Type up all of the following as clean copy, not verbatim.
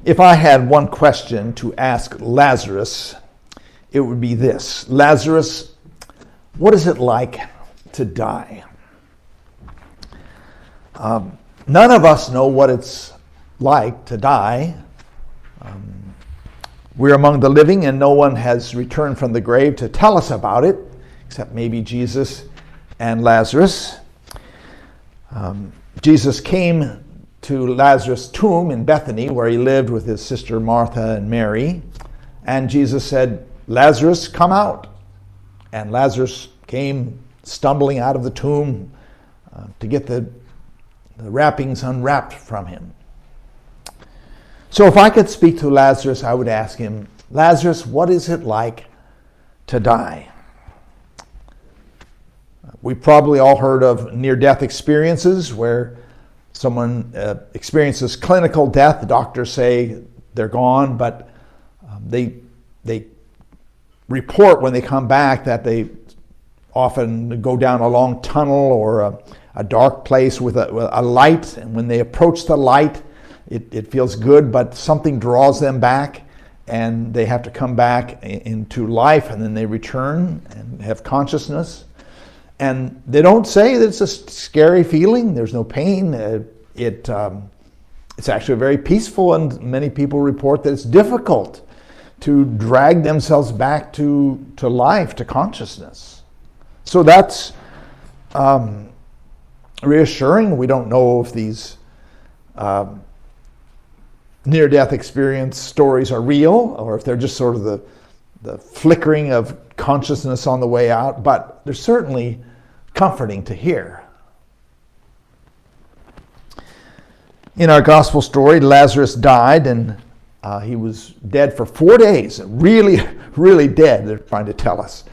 If I had one question to ask Lazarus, it would be this. Lazarus, what is it like to die? None of us know what it's like to die. We're among the living, and no one has returned from the grave to tell us about it, except maybe Jesus and Lazarus. Jesus came to Lazarus' tomb in Bethany, where he lived with his sister Martha and Mary, and Jesus said, "Lazarus, come out." And Lazarus came stumbling out of the tomb to get the wrappings unwrapped from him. So if I could speak to Lazarus, I would ask him, Lazarus, what is it like to die? We've probably all heard of near-death experiences where someone experiences clinical death. The doctors say they're gone, but they report when they come back that they often go down a long tunnel or a dark place with a light, and when they approach the light, it feels good, but something draws them back, and they have to come back into life, and then they return and have consciousness. And they don't say that it's a scary feeling. There's no pain. It's actually very peaceful, and many people report that it's difficult to drag themselves back to life, to consciousness. So that's reassuring. We don't know if these near-death experience stories are real or if they're just sort of the flickering of consciousness on the way out, but they're certainly comforting to hear. In our gospel story, Lazarus died, and he was dead for 4 days, really, really dead, they're trying to tell us,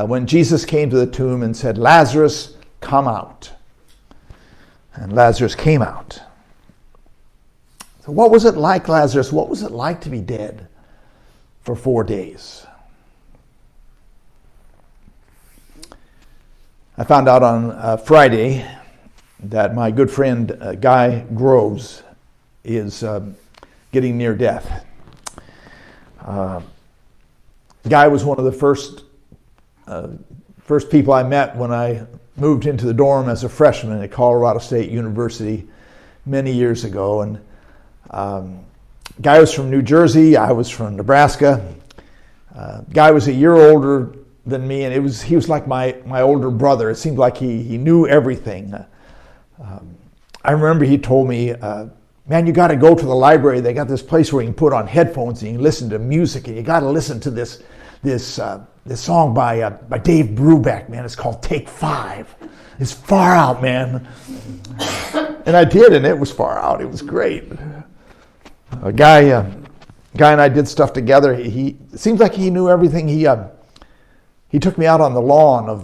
when Jesus came to the tomb and said, "Lazarus, come out." And Lazarus came out. So what was it like, Lazarus? What was it like to be dead for 4 days? I found out on Friday that my good friend Guy Groves is getting near death. Guy was one of the first people I met when I moved into the dorm as a freshman at Colorado State University many years ago. And Guy was from New Jersey. I was from Nebraska. Guy was a year older than me, and he was like my older brother. It seemed like he knew everything. I remember he told me, "Man, you got to go to the library. They got this place where you can put on headphones and you can listen to music, and you got to listen to this song by Dave Brubeck. Man, it's called Take 5. It's far out, man." And I did, and it was far out. It was great. A guy and I did stuff together. It seems like he knew everything. He took me out on the lawn of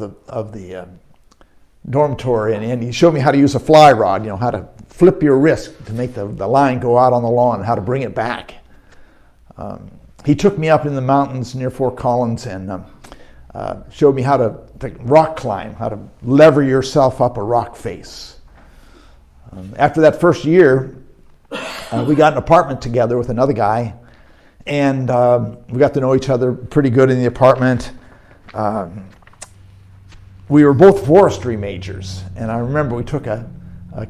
the dormitory, and he showed me how to use a fly rod. How to flip your wrist to make the line go out on the lawn, and how to bring it back. He took me up in the mountains near Fort Collins and showed me how to rock climb, how to lever yourself up a rock face. After that first year, we got an apartment together with another guy, and we got to know each other pretty good in the apartment. We were both forestry majors, and I remember we took a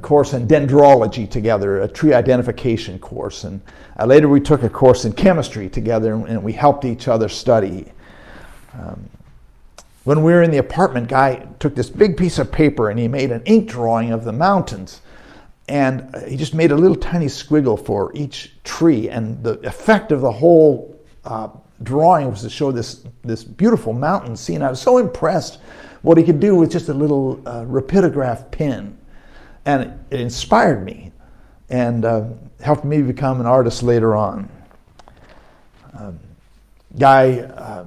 course in dendrology together, a tree identification course, and later we took a course in chemistry together, and we helped each other study. When we were in the apartment, Guy took this big piece of paper and he made an ink drawing of the mountains, and he just made a little tiny squiggle for each tree, and the effect of the whole drawing was to show this beautiful mountain scene. I was so impressed what he could do with just a little rapidograph pen. And it inspired me and helped me become an artist later on. Guy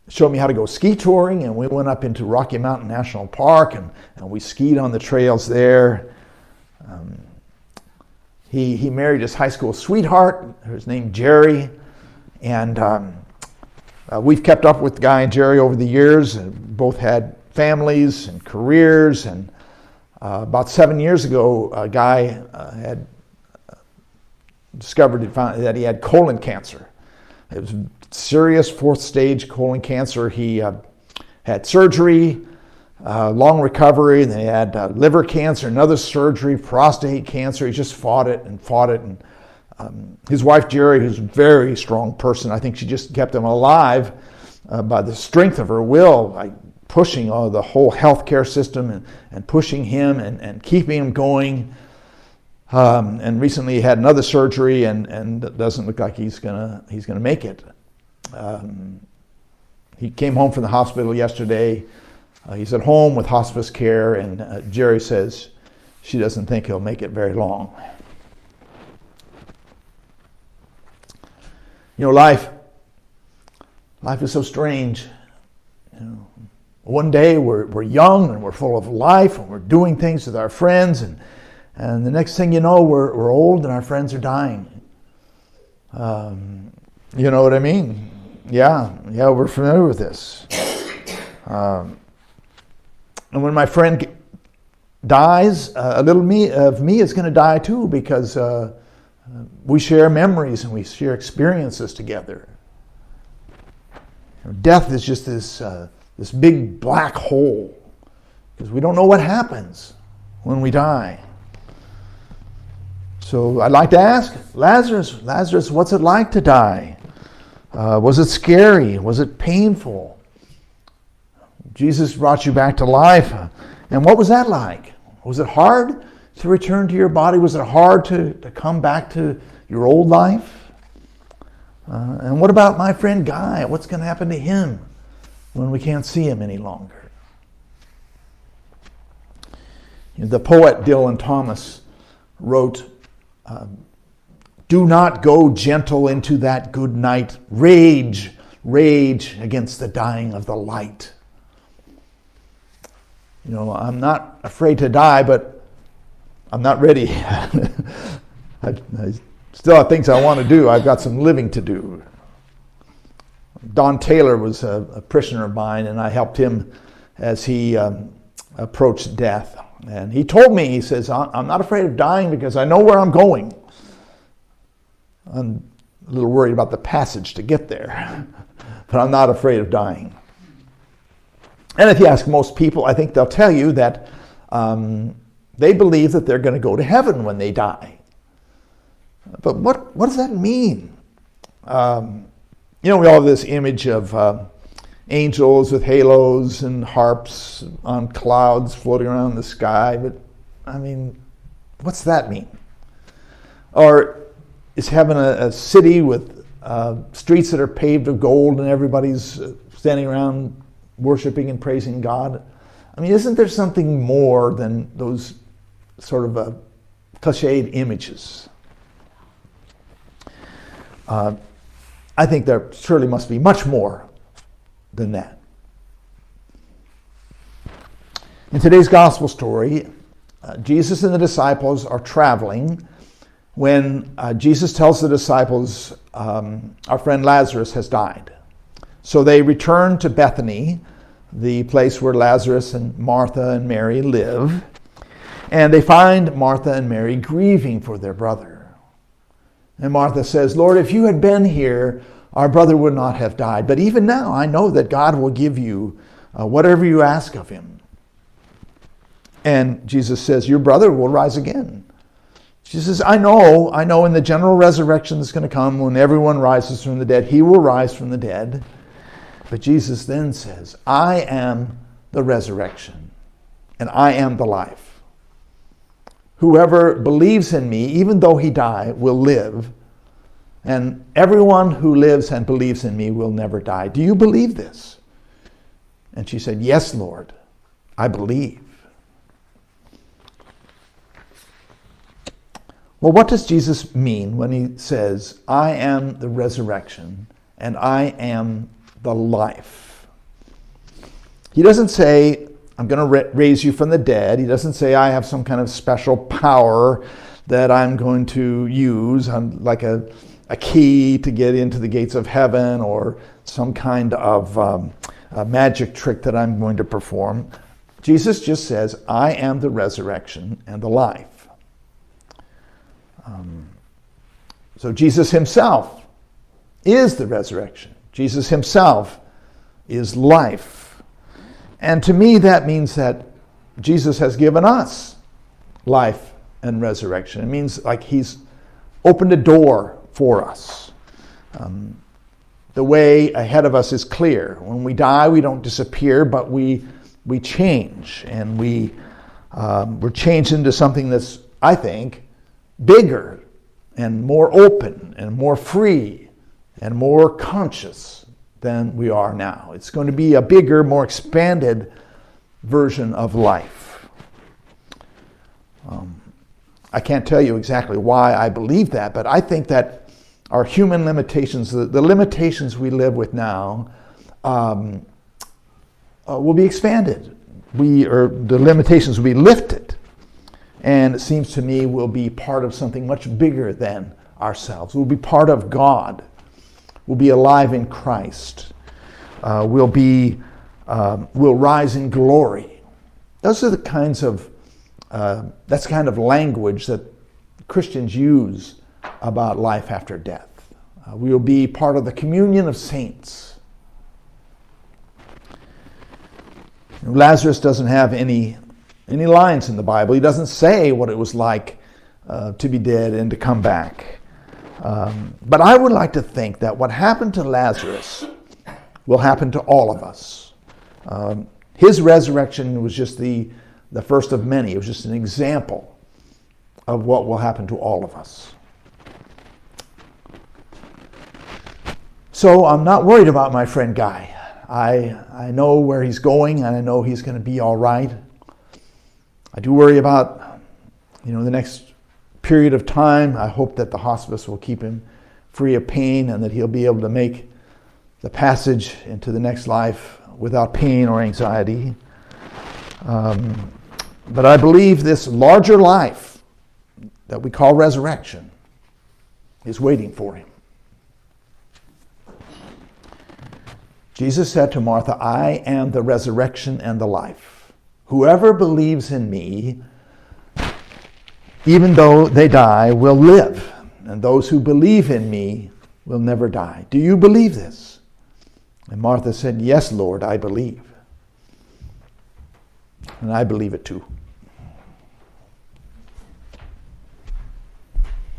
showed me how to go ski touring, and we went up into Rocky Mountain National Park, and we skied on the trails there. He married his high school sweetheart, who's named Jerry, and we've kept up with Guy and Jerry over the years, and both had families and careers, and about 7 years ago, a guy had discovered that he had colon cancer. It was serious 4th stage colon cancer. He had surgery, long recovery, and they had liver cancer, another surgery, prostate cancer. He just fought it. And his wife, Jerry, who's a very strong person, I think she just kept him alive by the strength of her will, like pushing the whole healthcare system and pushing him and keeping him going. And recently he had another surgery, and it doesn't look like he's gonna make it. He came home from the hospital yesterday. He's at home with hospice care, and Jerry says she doesn't think he'll make it very long. You know, life is so strange. You know, one day we're young and we're full of life and we're doing things with our friends, and the next thing you know, we're old and our friends are dying. You know what I mean? Yeah, we're familiar with this. And when my friend dies, a little of me is going to die too, because we share memories and we share experiences together. Death is just this big black hole, because we don't know what happens when we die. So I'd like to ask Lazarus, what's it like to die? Was it scary? Was it painful? Jesus brought you back to life. And what was that like? Was it hard to return to your body? Was it hard to come back to your old life? And what about my friend Guy? What's going to happen to him when we can't see him any longer? You know, the poet Dylan Thomas wrote, "Do not go gentle into that good night. Rage against the dying of the light." You know, I'm not afraid to die, but I'm not ready. I still have things I want to do. I've got some living to do. Don Taylor was a parishioner of mine, and I helped him as he approached death. And he told me, he says, I'm not afraid of dying because I know where I'm going. I'm a little worried about the passage to get there, but I'm not afraid of dying. And if you ask most people, I think they'll tell you that they believe that they're going to go to heaven when they die. But what does that mean? You know, we all have this image of angels with halos and harps on clouds floating around in the sky. But, I mean, what's that mean? Or is heaven a city with streets that are paved with gold and everybody's standing around worshiping and praising God? I mean, isn't there something more than those sort of cliched images? I think there surely must be much more than that. In today's gospel story, Jesus and the disciples are traveling when Jesus tells the disciples, our friend Lazarus has died. So they return to Bethany, the place where Lazarus and Martha and Mary live, and they find Martha and Mary grieving for their brother. And Martha says, Lord, if you had been here, our brother would not have died. But even now, I know that God will give you whatever you ask of him. And Jesus says, your brother will rise again. She says, I know in the general resurrection that's going to come when everyone rises from the dead, he will rise from the dead. But Jesus then says, I am the resurrection and I am the life. Whoever believes in me, even though he die, will live. And everyone who lives and believes in me will never die. Do you believe this? And she said, yes, Lord, I believe. Well, what does Jesus mean when he says, I am the resurrection and I am the life? He doesn't say, I'm going to raise you from the dead. He doesn't say, I have some kind of special power that I'm going to use, like a key to get into the gates of heaven, or some kind of a magic trick that I'm going to perform. Jesus just says, I am the resurrection and the life. So Jesus himself is the resurrection. Jesus himself is life. And to me, that means that Jesus has given us life and resurrection. It means like he's opened a door for us. The way ahead of us is clear. When we die, we don't disappear, but we change, and we're changed into something that's, I think, bigger and more open and more free and more conscious than we are now. It's going to be a bigger, more expanded version of life. I can't tell you exactly why I believe that, but I think that our human limitations, the limitations we live with now, will be expanded. The limitations will be lifted. And it seems to me we'll be part of something much bigger than ourselves. We'll be part of God. We'll be alive in Christ. We'll rise in glory. Those are the kinds of, that's the kind of language that Christians use about life after death. We will be part of the communion of saints. Lazarus doesn't have any lines in the Bible. He doesn't say what it was like to be dead and to come back. But I would like to think that what happened to Lazarus will happen to all of us. His resurrection was just the first of many. It was just an example of what will happen to all of us. So I'm not worried about my friend Guy. I know where he's going, and I know he's going to be all right. I do worry about, the next period of time. I hope that the hospice will keep him free of pain and that he'll be able to make the passage into the next life without pain or anxiety. But I believe this larger life that we call resurrection is waiting for him. Jesus said to Martha, I am the resurrection and the life. Whoever believes in me, even though they die, will live. And those who believe in me will never die. Do you believe this? And Martha said, yes, Lord, I believe. And I believe it too.